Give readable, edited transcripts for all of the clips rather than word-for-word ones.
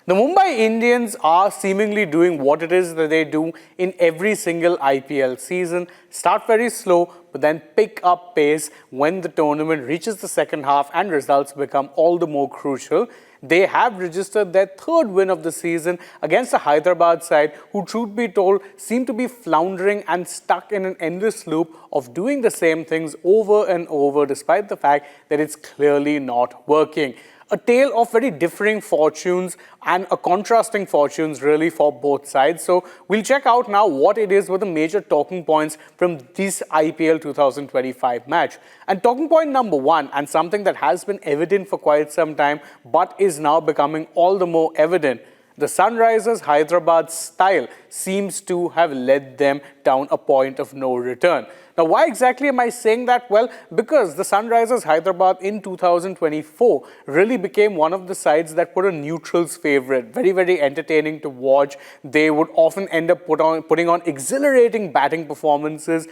The Mumbai Indians are seemingly doing what it is that they do in every single IPL season. Start very slow, but then pick up pace when the tournament reaches the second half and results become all the more crucial. They have registered their third win of the season against the Hyderabad side, who, truth be told, seem to be floundering and stuck in an endless loop of doing the same things over and over, despite the fact that it's clearly not working. A tale of very differing fortunes and a contrasting fortunes really for both sides. So we'll check out now what it is were the major talking points from this IPL 2025 match. And talking point number one, and something that has been evident for quite some time but is now becoming all the more evident, the Sunrisers Hyderabad style seems to have led them down a point of no return. Now, why exactly am I saying that? Well, because the Sunrisers Hyderabad in 2024 really became one of the sides that were a neutral's favourite. Very, very entertaining to watch. They would often end up putting on exhilarating batting performances,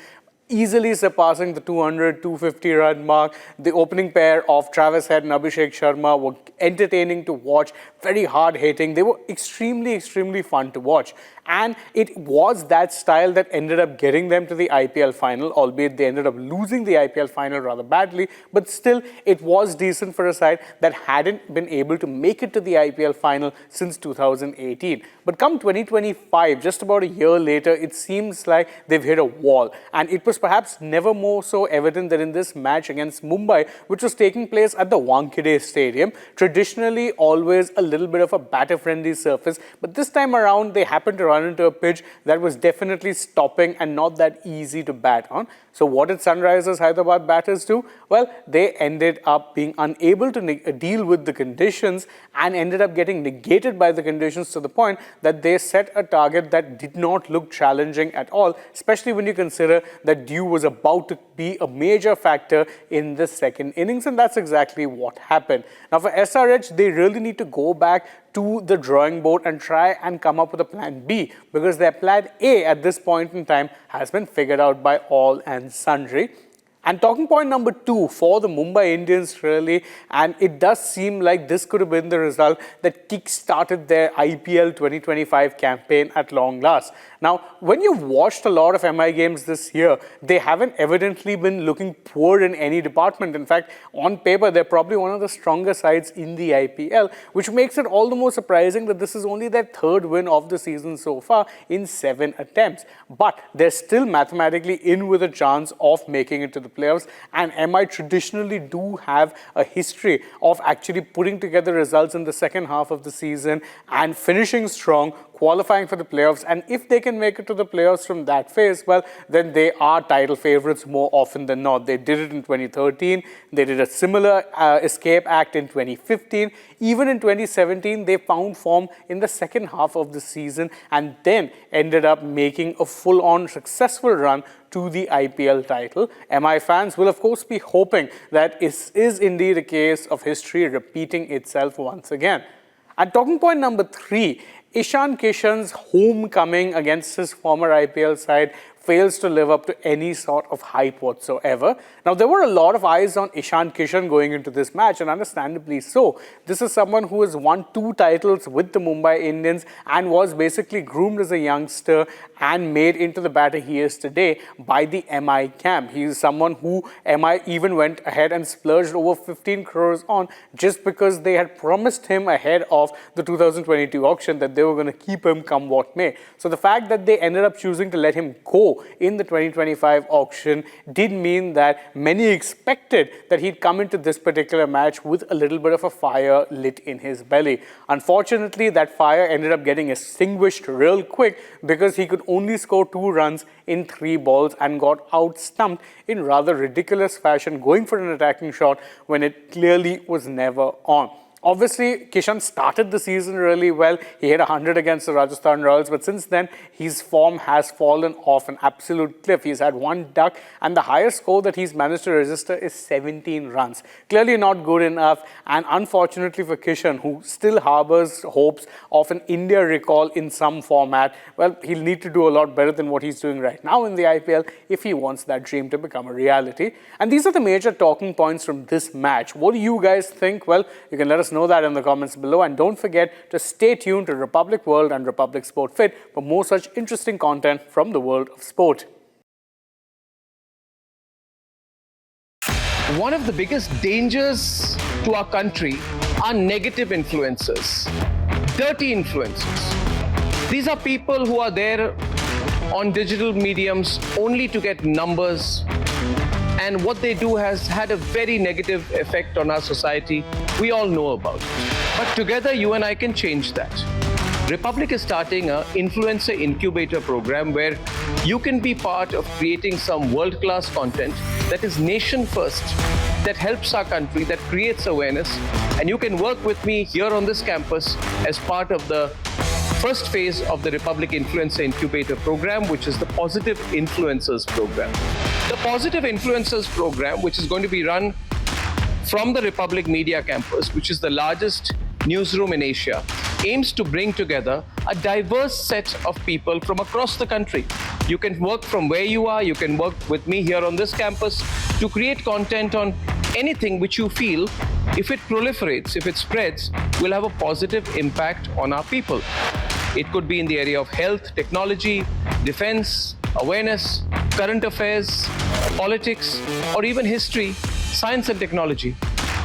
easily surpassing the 200, 250 run mark. The opening pair of Travis Head and Abhishek Sharma were entertaining to watch, very hard hitting. They were extremely fun to watch. And it was that style that ended up getting them to the IPL final, albeit they ended up losing the IPL final rather badly. But still, it was decent for a side that hadn't been able to make it to the IPL final since 2018. But come 2025, just about a year later, it seems like they've hit a wall. And it was perhaps never more so evident than in this match against Mumbai, which was taking place at the Wankhede Stadium. Traditionally, always a little bit of a batter-friendly surface. But this time around, they happened to run into a pitch that was definitely stopping and not that easy to bat on. So what did Sunrisers Hyderabad batters do? Well, they ended up being unable to deal with the conditions and ended up getting negated by the conditions to the point that they set a target that did not look challenging at all, especially when you consider that dew was about to be a major factor in the second innings, and that's exactly what happened. Now for SRH, they really need to go back to the drawing board and try and come up with a plan B, because their plan A at this point in time has been figured out by all and sundry. And talking point number two for the Mumbai Indians really, and it does seem like this could have been the result that kick-started their IPL 2025 campaign at long last. Now, when you've watched a lot of MI games this year, they haven't evidently been looking poor in any department. In fact, on paper, they're probably one of the stronger sides in the IPL, which makes it all the more surprising that this is only their third win of the season so far in 7 attempts. But they're still mathematically in with a chance of making it to the playoffs, and MI traditionally do have a history of actually putting together results in the second half of the season and finishing strong, qualifying for the playoffs. And if they can make it to the playoffs from that phase, well, then they are title favorites more often than not. They did it in 2013. They did a similar escape act in 2015. Even in 2017, they found form in the second half of the season and then ended up making a full-on successful run to the IPL title. MI fans will of course be hoping that it is indeed a case of history repeating itself once again. And talking point number three, Ishan Kishan's homecoming against his former IPL side fails to live up to any sort of hype whatsoever. Now, there were a lot of eyes on Ishan Kishan going into this match, and understandably so. This is someone who has won 2 titles with the Mumbai Indians and was basically groomed as a youngster and made into the batter he is today by the MI camp. He is someone who MI even went ahead and splurged over 15 crores on just because they had promised him ahead of the 2022 auction that they were going to keep him come what may. So the fact that they ended up choosing to let him go in the 2025 auction did mean that many expected that he'd come into this particular match with a little bit of a fire lit in his belly. Unfortunately, that fire ended up getting extinguished real quick because he could only score 2 runs in 3 balls and got out-stumped in rather ridiculous fashion, going for an attacking shot when it clearly was never on. Obviously, Kishan started the season really well. He hit 100 against the Rajasthan Royals, but since then, his form has fallen off an absolute cliff. He's had 1 duck, and the highest score that he's managed to register is 17 runs. Clearly not good enough, and unfortunately for Kishan, who still harbors hopes of an India recall in some format, well, he'll need to do a lot better than what he's doing right now in the IPL if he wants that dream to become a reality. And these are the major talking points from this match. What do you guys think? Well, you can let us know know that in the comments below, and don't forget to stay tuned to Republic World and Republic Sport Fit for more such interesting content from the world of sport. One of the biggest dangers to our country are negative influencers, dirty influencers. These are people who are there on digital mediums only to get numbers, and what they do has had a very negative effect on our society. We all know about it. But together, you and I can change that. Republic is starting an influencer incubator program where you can be part of creating some world-class content that is nation first, that helps our country, that creates awareness. And you can work with me here on this campus as part of the first phase of the Republic Influencer Incubator program, which is the Positive Influencers program. The Positive Influencers program, which is going to be run from the Republic Media Campus, which is the largest newsroom in Asia, aims to bring together a diverse set of people from across the country. You can work from where you are, you can work with me here on this campus to create content on anything which you feel, if it proliferates, if it spreads, will have a positive impact on our people. It could be in the area of health, technology, defense, awareness, current affairs, politics, or even history, science and technology.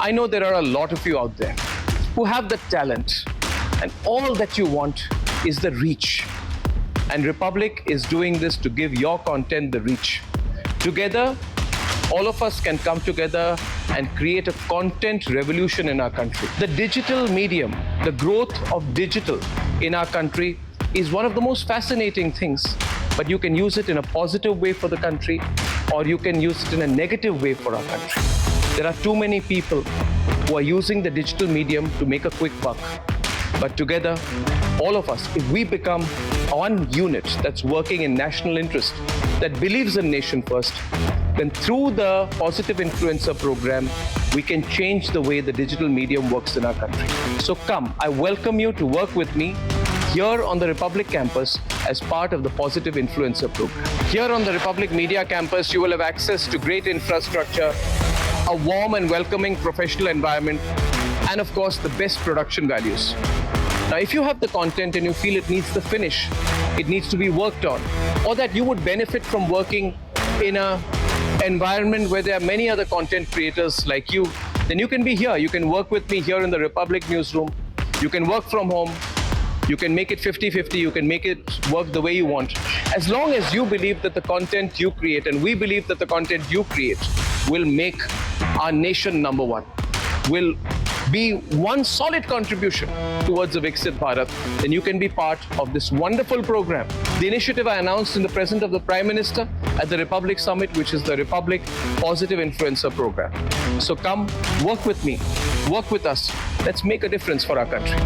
I know there are a lot of you out there who have the talent, and all that you want is the reach. And Republic is doing this to give your content the reach. Together, all of us can come together and create a content revolution in our country. The digital medium, the growth of digital in our country is one of the most fascinating things, but you can use it in a positive way for the country, or you can use it in a negative way for our country. There are too many people who are using the digital medium to make a quick buck. But together, all of us, if we become one unit that's working in national interest, that believes in nation first, then through the Positive Influencer program, we can change the way the digital medium works in our country. So come, I welcome you to work with me here on the Republic campus as part of the Positive Influencer program. Here on the Republic Media campus, you will have access to great infrastructure, a warm and welcoming professional environment, and of course, the best production values. Now, if you have the content and you feel it needs the finish, it needs to be worked on, or that you would benefit from working in an environment where there are many other content creators like you, then you can be here. You can work with me here in the Republic newsroom. You can work from home. You can make it 50-50. You can make it work the way you want. As long as you believe that the content you create, and we believe that the content you create, will make our nation number one, will be one solid contribution towards the Viksit Bharat, then you can be part of this wonderful program. The initiative I announced in the presence of the Prime Minister at the Republic Summit, which is the Republic Positive Influencer Program. So come, work with me, work with us. Let's make a difference for our country.